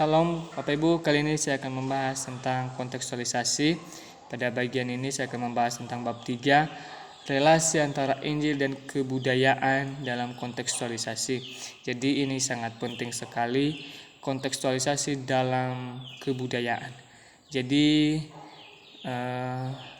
Salam Bapak Ibu, kali ini saya akan membahas tentang kontekstualisasi. Pada bagian ini saya akan membahas tentang bab 3, relasi antara Injil dan kebudayaan dalam kontekstualisasi. Jadi ini sangat penting sekali, kontekstualisasi dalam kebudayaan. Jadi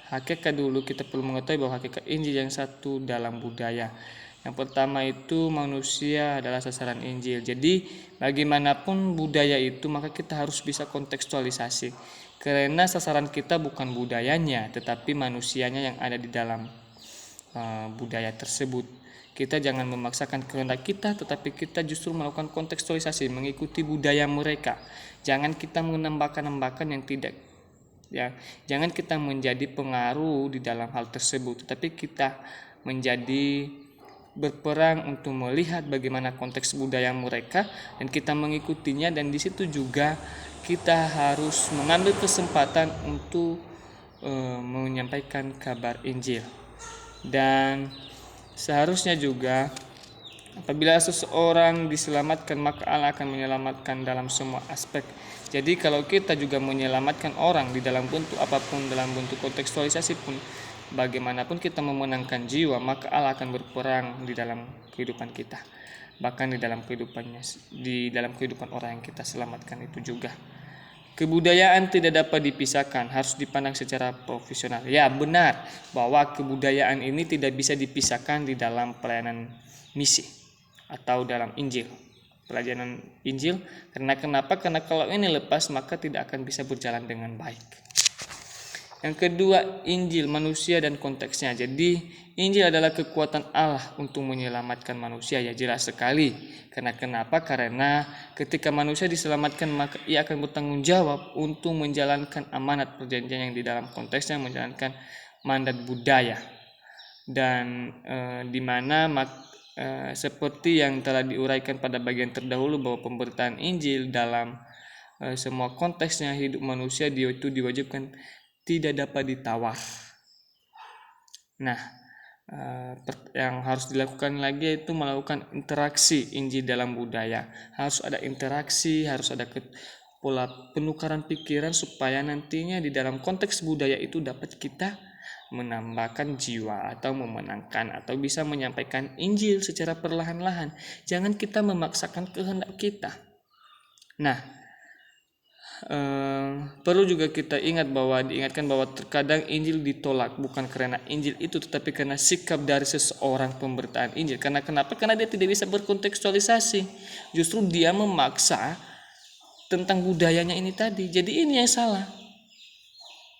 hakikat dulu kita perlu mengetahui bahwa hakikat Injil yang satu dalam budaya. Yang pertama itu manusia adalah sasaran Injil. Jadi bagaimanapun budaya itu maka kita harus bisa kontekstualisasi. Karena sasaran kita bukan budayanya tetapi manusianya yang ada di dalam budaya tersebut. Kita jangan memaksakan kehendak kita tetapi kita justru melakukan kontekstualisasi mengikuti budaya mereka. Jangan kita menambahkan yang tidak, ya. Jangan kita menjadi pengaruh di dalam hal tersebut tetapi kita menjadi berperang untuk melihat bagaimana konteks budaya mereka dan kita mengikutinya, dan di situ juga kita harus mengambil kesempatan untuk menyampaikan kabar Injil. Dan seharusnya juga apabila seseorang diselamatkan maka Allah akan menyelamatkan dalam semua aspek. Jadi kalau kita juga menyelamatkan orang di dalam bentuk apapun, dalam bentuk kontekstualisasi pun, bagaimanapun kita memenangkan jiwa, maka Allah akan berperang di dalam kehidupan kita, bahkan di dalam kehidupan orang yang kita selamatkan itu juga. Kebudayaan tidak dapat dipisahkan, harus dipandang secara profesional. Ya, benar bahwa kebudayaan ini tidak bisa dipisahkan di dalam pelayanan misi atau dalam Injil, pelayanan Injil. Karena kenapa? Karena kalau ini lepas maka tidak akan bisa berjalan dengan baik. Yang kedua, Injil, manusia dan konteksnya. Jadi Injil adalah kekuatan Allah untuk menyelamatkan manusia, ya jelas sekali. Karena kenapa? Karena ketika manusia diselamatkan maka ia akan bertanggung jawab untuk menjalankan amanat perjanjian yang di dalam konteksnya menjalankan mandat budaya. Dan dimana seperti yang telah diuraikan pada bagian terdahulu bahwa pemberitaan Injil dalam semua konteksnya hidup manusia itu diwajibkan tidak dapat ditawar. Nah, yang harus dilakukan lagi yaitu melakukan interaksi Injil dalam budaya. Harus ada interaksi, harus ada pola penukaran pikiran supaya nantinya di dalam konteks budaya itu dapat kita menambahkan jiwa atau memenangkan atau bisa menyampaikan Injil secara perlahan-lahan. Jangan kita memaksakan kehendak kita. Nah, perlu juga kita diingatkan bahwa terkadang Injil ditolak bukan karena Injil itu tetapi karena sikap dari seseorang pemberitaan Injil. Karena kenapa? Karena dia tidak bisa berkontekstualisasi. Justru dia memaksa tentang budayanya ini tadi. Jadi ini yang salah.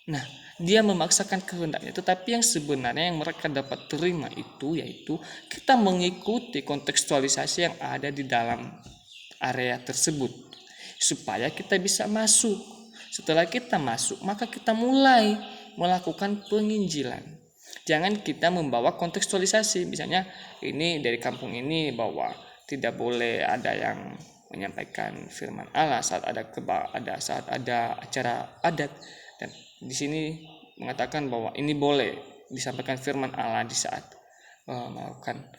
Nah, dia memaksakan kehendaknya, tetapi yang sebenarnya yang mereka dapat terima itu yaitu kita mengikuti kontekstualisasi yang ada di dalam area tersebut supaya kita bisa masuk. Setelah kita masuk, maka kita mulai melakukan penginjilan. Jangan kita membawa kontekstualisasi. Misalnya ini dari kampung ini bahwa tidak boleh ada yang menyampaikan firman Allah saat ada acara adat, dan di sini mengatakan bahwa ini boleh disampaikan firman Allah di saat melakukan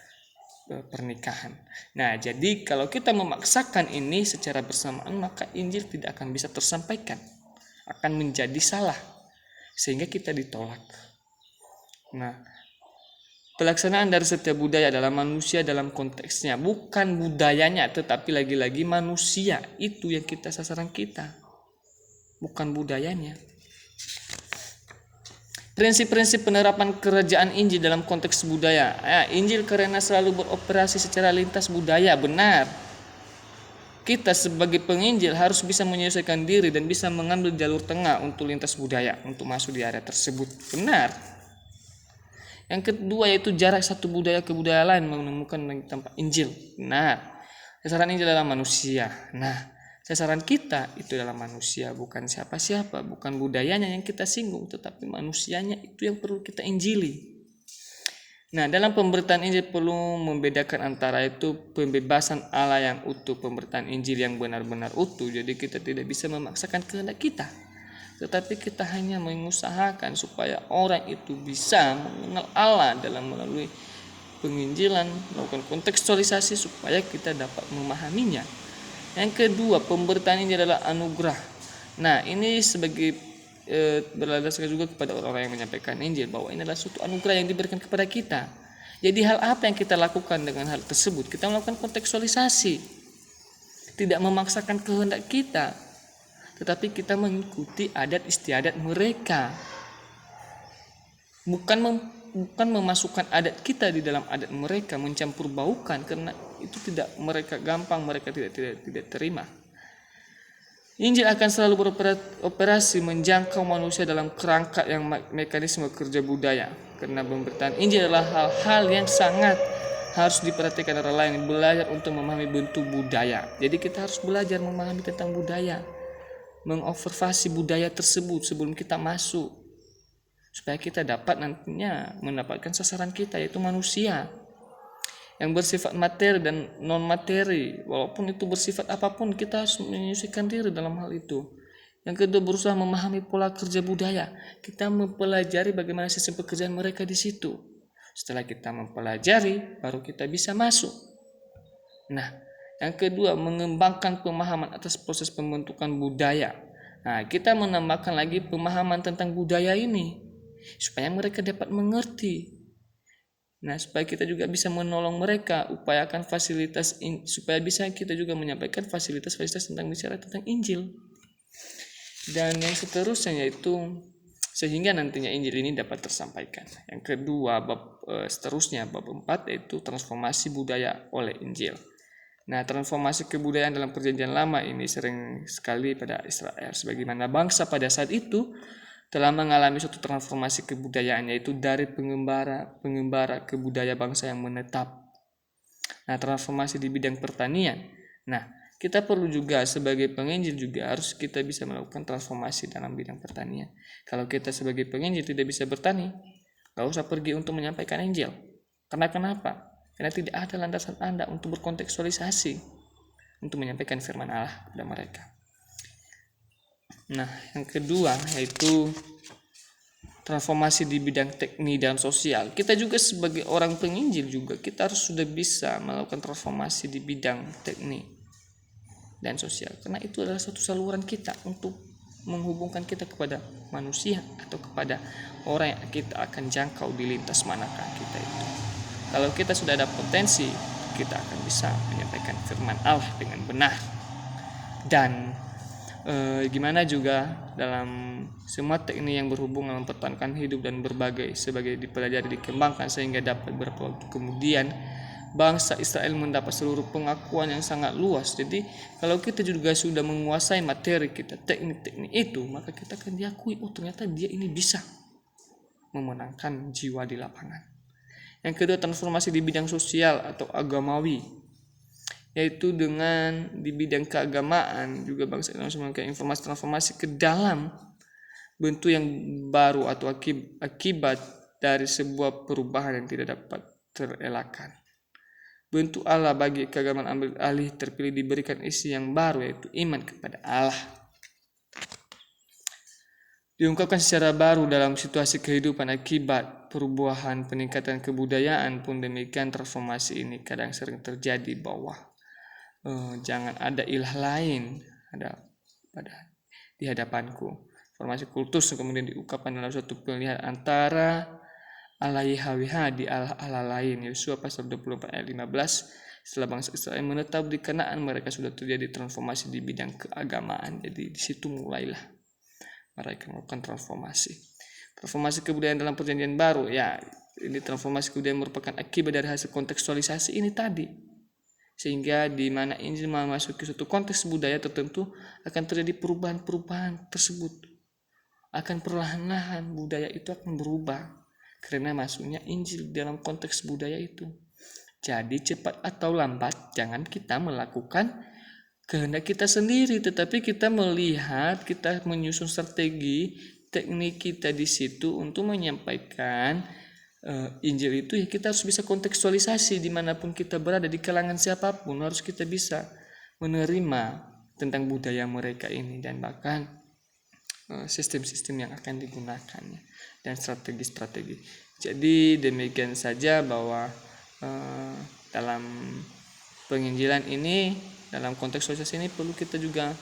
pernikahan. Nah, jadi kalau kita memaksakan ini secara bersamaan maka Injil tidak akan bisa tersampaikan, akan menjadi salah sehingga kita ditolak. Nah, pelaksanaan dari setiap budaya adalah manusia dalam konteksnya, bukan budayanya tetapi lagi-lagi manusia itu yang kita sasaran kita, bukan budayanya. Prinsip-prinsip penerapan kerajaan Injil dalam konteks budaya. Injil karena selalu beroperasi secara lintas budaya, benar. Kita sebagai penginjil harus bisa menyesuaikan diri dan bisa mengambil jalur tengah untuk lintas budaya, untuk masuk di area tersebut, benar. Yang kedua yaitu jarak satu budaya ke budaya lain menemukan tempat Injil, benar. Sasaran Injil adalah manusia. Nah, sasaran kita itu adalah manusia, bukan siapa-siapa, bukan budayanya yang kita singgung, tetapi manusianya itu yang perlu kita injili. Nah, dalam pemberitaan Injil perlu membedakan antara itu pembebasan Allah yang utuh, pemberitaan Injil yang benar-benar utuh. Jadi kita tidak bisa memaksakan kehendak kita, tetapi kita hanya mengusahakan supaya orang itu bisa mengenal Allah dalam melalui penginjilan, melakukan kontekstualisasi supaya kita dapat memahaminya. Yang kedua, pemberitaan ini adalah anugerah. Nah, ini sebagai berdasarkan juga kepada orang-orang yang menyampaikan Injil bahwa ini adalah suatu anugerah yang diberikan kepada kita. Jadi hal apa yang kita lakukan dengan hal tersebut? Kita melakukan kontekstualisasi, tidak memaksakan kehendak kita, tetapi kita mengikuti adat istiadat mereka. Bukan memasukkan adat kita di dalam adat mereka, mencampur baukan, karena itu tidak mereka tidak terima. Injil akan selalu beroperasi menjangkau manusia dalam kerangka yang mekanisme kerja budaya. Karena pemberitaan Injil adalah hal-hal yang sangat harus diperhatikan orang lain, belajar untuk memahami bentuk budaya. Jadi kita harus belajar memahami tentang budaya, mengobservasi budaya tersebut sebelum kita masuk, supaya kita dapat nantinya mendapatkan sasaran kita, yaitu manusia yang bersifat materi dan non materi. Walaupun itu bersifat apapun, kita harus menyucikan diri dalam hal itu. Yang kedua, berusaha memahami pola kerja budaya. Kita mempelajari bagaimana sistem pekerjaan mereka di situ. Setelah kita mempelajari, baru kita bisa masuk. Nah, yang kedua, mengembangkan pemahaman atas proses pembentukan budaya. Nah, kita menambahkan lagi pemahaman tentang budaya ini supaya mereka dapat mengerti. Nah, supaya kita juga bisa menolong mereka, upayakan fasilitas supaya bisa kita juga menyampaikan fasilitas-fasilitas tentang bicara tentang Injil. Dan yang seterusnya yaitu sehingga nantinya Injil ini dapat tersampaikan. Yang kedua, seterusnya bab 4 yaitu transformasi budaya oleh Injil. Nah, transformasi kebudayaan dalam Perjanjian Lama ini sering sekali pada Israel, sebagaimana bangsa pada saat itu telah mengalami suatu transformasi kebudayaan, yaitu dari pengembara ke budaya bangsa yang menetap. Nah, transformasi di bidang pertanian. Nah, kita perlu juga sebagai penginjil juga harus kita bisa melakukan transformasi dalam bidang pertanian. Kalau kita sebagai penginjil tidak bisa bertani, gak usah pergi untuk menyampaikan Injil. Karena kenapa? Karena tidak ada landasan Anda untuk berkontekstualisasi, untuk menyampaikan firman Allah kepada mereka. Nah, yang kedua yaitu transformasi di bidang teknik dan sosial. Kita juga sebagai orang penginjil juga kita harus sudah bisa melakukan transformasi di bidang teknik dan sosial. Karena itu adalah satu saluran kita untuk menghubungkan kita kepada manusia atau kepada orang yang kita akan jangkau di lintas manakah kita itu. Kalau kita sudah ada potensi, kita akan bisa menyampaikan firman Allah dengan benar. Dan gimana juga dalam semua teknik yang berhubungan mempertahankan hidup dan berbagai sebagai dipelajari dikembangkan sehingga dapat beberapa waktu kemudian bangsa Israel mendapat seluruh pengakuan yang sangat luas. Jadi kalau kita juga sudah menguasai materi kita, teknik-teknik itu, maka kita akan diakui, oh ternyata dia ini bisa memenangkan jiwa di lapangan. Yang kedua, transformasi di bidang sosial atau agamawi, yaitu dengan di bidang keagamaan juga bangsa Indonesia memiliki informasi transformasi ke dalam bentuk yang baru atau akibat dari sebuah perubahan yang tidak dapat terelakkan. Bentuk Allah bagi keagamaan ambil alih terpilih diberikan isi yang baru, yaitu iman kepada Allah. Diungkapkan secara baru dalam situasi kehidupan akibat perubahan peningkatan kebudayaan pun demikian. Transformasi ini kadang sering terjadi bahwa jangan ada ilah lain di hadapanku. Formasi kultus kemudian diungkapkan dalam suatu pilihan antara Allah YHWH di Allah lain. Yosua pasal 24 ayat 15. Setelah bangsa Israel menetap di Kanaan, mereka sudah terjadi transformasi di bidang keagamaan. Jadi di situ mulailah mereka melakukan transformasi. Transformasi kebudayaan dalam Perjanjian Baru, ya ini transformasi kebudayaan merupakan akibat dari hasil kontekstualisasi ini tadi. Sehingga di mana Injil memasuki suatu konteks budaya tertentu akan terjadi perubahan-perubahan tersebut. Akan perlahan-lahan budaya itu akan berubah karena masuknya Injil dalam konteks budaya itu. Jadi cepat atau lambat jangan kita melakukan kehendak kita sendiri, tetapi kita melihat, kita menyusun strategi teknik kita di situ untuk menyampaikan Injil itu. Ya kita harus bisa kontekstualisasi dimanapun kita berada, di kalangan siapapun harus kita bisa menerima tentang budaya mereka ini dan bahkan sistem-sistem yang akan digunakannya dan strategi-strategi. Jadi demikian saja bahwa dalam penginjilan ini dalam konteks sosialisasi ini perlu kita juga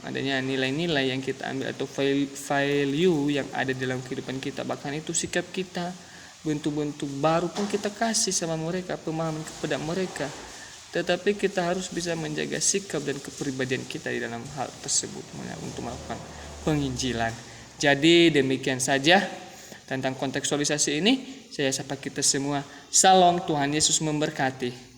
adanya nilai-nilai yang kita ambil atau value yang ada dalam kehidupan kita, bahkan itu sikap kita, bentuk-bentuk baru pun kita kasih sama mereka, pemahaman kepada mereka, tetapi kita harus bisa menjaga sikap dan kepribadian kita di dalam hal tersebut untuk melakukan penginjilan. Jadi demikian saja tentang kontekstualisasi ini. Saya sapa kita semua. Salam, Tuhan Yesus memberkati.